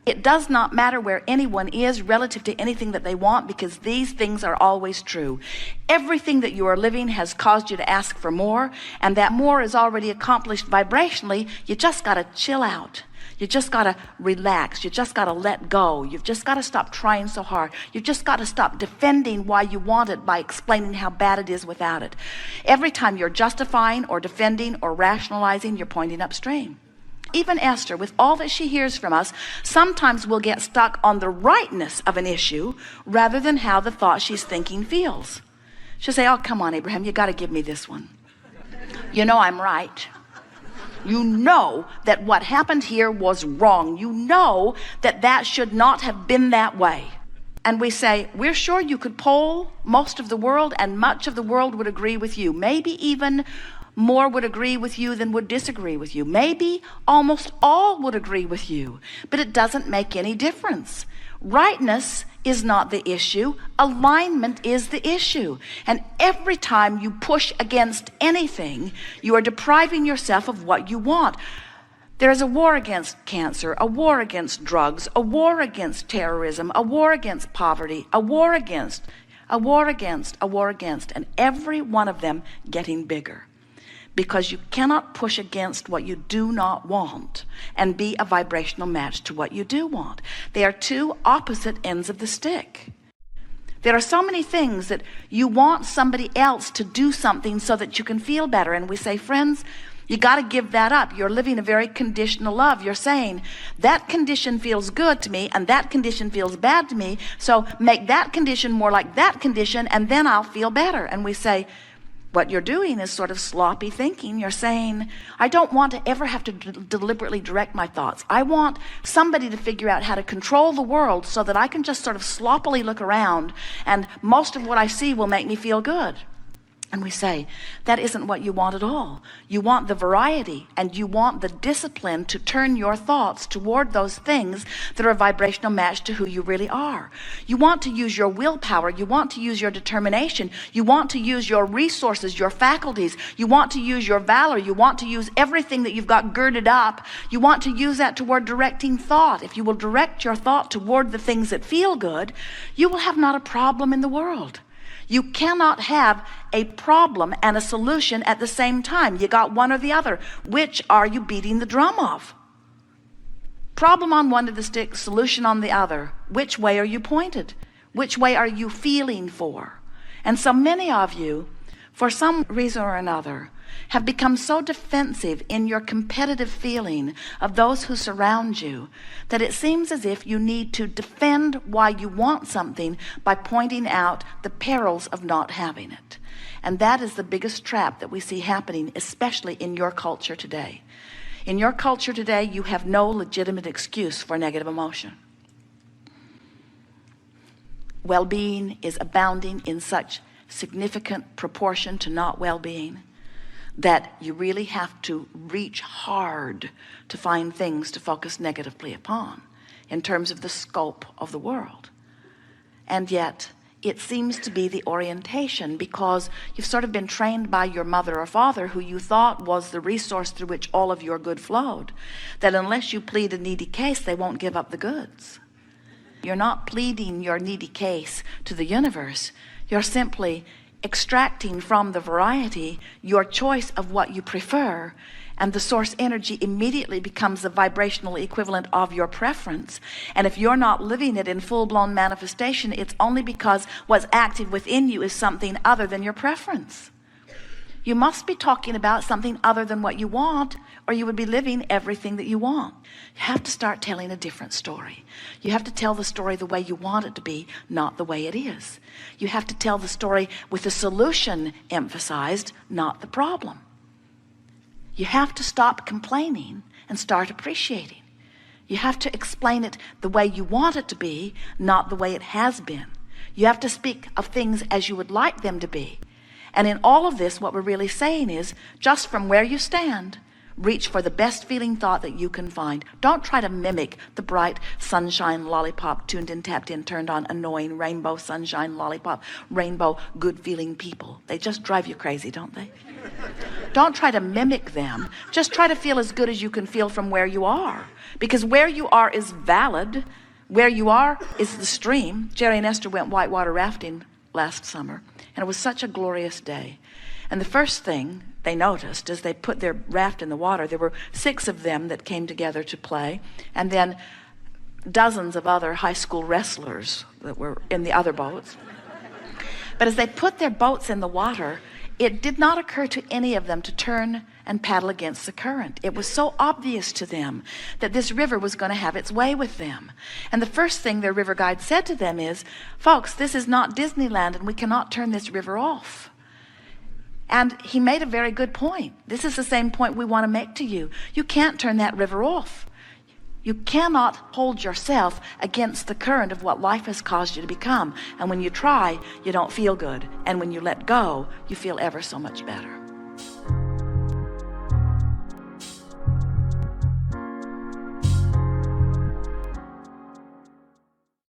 It does not matter where anyone is relative to anything that they want, because these things are always true. Everything that you are living has caused you to ask for more, and that more is already accomplished vibrationally. You just got to chill out. You just got to relax. You just got to let go. You've just got to stop trying so hard. You've just got to stop defending why you want it by explaining how bad it is without it. Every time you're justifying or defending or rationalizing, you're pointing upstream. Even Esther, with all that she hears from us, sometimes will get stuck on the rightness of an issue rather than how the thought she's thinking feels. She'll say, oh, come on, Abraham, you got to give me this one. You know I'm right. You know that what happened here was wrong. You know that that should not have been that way. And we say, we're sure you could poll most of the world, and much of the world would agree with you. Maybe even more would agree with you than would disagree with you. Maybe almost all would agree with you, but it doesn't make any difference. Rightness is not the issue. Alignment is the issue. And every time you push against anything, you are depriving yourself of what you want. There is a war against cancer, a war against drugs, a war against terrorism, a war against poverty, a war against, and every one of them getting bigger. Because you cannot push against what you do not want and be a vibrational match to what you do want. They are two opposite ends of the stick. There are so many things that you want somebody else to do something so that you can feel better. And we say, friends, you got to give that up. You're living a very conditional love. You're saying that condition feels good to me and that condition feels bad to me. So make that condition more like that condition and then I'll feel better. And we say, what you're doing is sort of sloppy thinking. You're saying, I don't want to ever have to deliberately direct my thoughts. I want somebody to figure out how to control the world so that I can just sort of sloppily look around and most of what I see will make me feel good. And we say, that isn't what you want at all. You want the variety and you want the discipline to turn your thoughts toward those things that are a vibrational match to who you really are. You want to use your willpower. You want to use your determination. You want to use your resources, your faculties. You want to use your valor. You want to use everything that you've got girded up. You want to use that toward directing thought. If you will direct your thought toward the things that feel good, you will have not a problem in the world. You cannot have a problem and a solution at the same time. You got one or the other. Which are you beating the drum of? Problem on one of the sticks, solution on the other. Which way are you pointed? Which way are you feeling for? And so many of you, for some reason or another, have become so defensive in your competitive feeling of those who surround you that it seems as if you need to defend why you want something by pointing out the perils of not having it. And that is the biggest trap that we see happening, especially in your culture today. In your culture today, you have no legitimate excuse for negative emotion. Well-being is abounding in such significant proportion to not well-being that you really have to reach hard to find things to focus negatively upon in terms of the scope of the world. And yet it seems to be the orientation, because you've sort of been trained by your mother or father, who you thought was the resource through which all of your good flowed, that unless you plead a needy case, they won't give up the goods. You're not pleading your needy case to the universe. You're simply extracting from the variety your choice of what you prefer, and the source energy immediately becomes the vibrational equivalent of your preference. And if you're not living it in full-blown manifestation, it's only because what's active within you is something other than your preference. You must be talking about something other than what you want, or you would be living everything that you want. You have to start telling a different story. You have to tell the story the way you want it to be, not the way it is. You have to tell the story with the solution emphasized, not the problem. You have to stop complaining and start appreciating. You have to explain it the way you want it to be, not the way it has been. You have to speak of things as you would like them to be. And in all of this, what we're really saying is, just from where you stand, Reach for the best feeling thought that you can find. Don't try to mimic the bright sunshine lollipop, tuned in, tapped in, turned on, annoying rainbow sunshine lollipop, rainbow good feeling people. They just drive you crazy, don't they? Don't try to mimic them. Just try to feel as good as you can feel from where you are. Because where you are is valid. Where you are is the stream. Jerry and Esther went whitewater rafting last summer, and it was such a glorious day. And the first thing they noticed as they put their raft in the water, there were 6 of them that came together to play, and then dozens of other high school wrestlers that were in the other boats. But as they put their boats in the water, it did not occur to any of them to turn and paddle against the current. It was so obvious to them that this river was going to have its way with them. And the first thing their river guide said to them is, folks, this is not Disneyland, and we cannot turn this river off. And he made a very good point. This is the same point we want to make to you. You can't turn that river off. You cannot hold yourself against the current of what life has caused you to become. And when you try, you don't feel good. And when you let go, you feel ever so much better.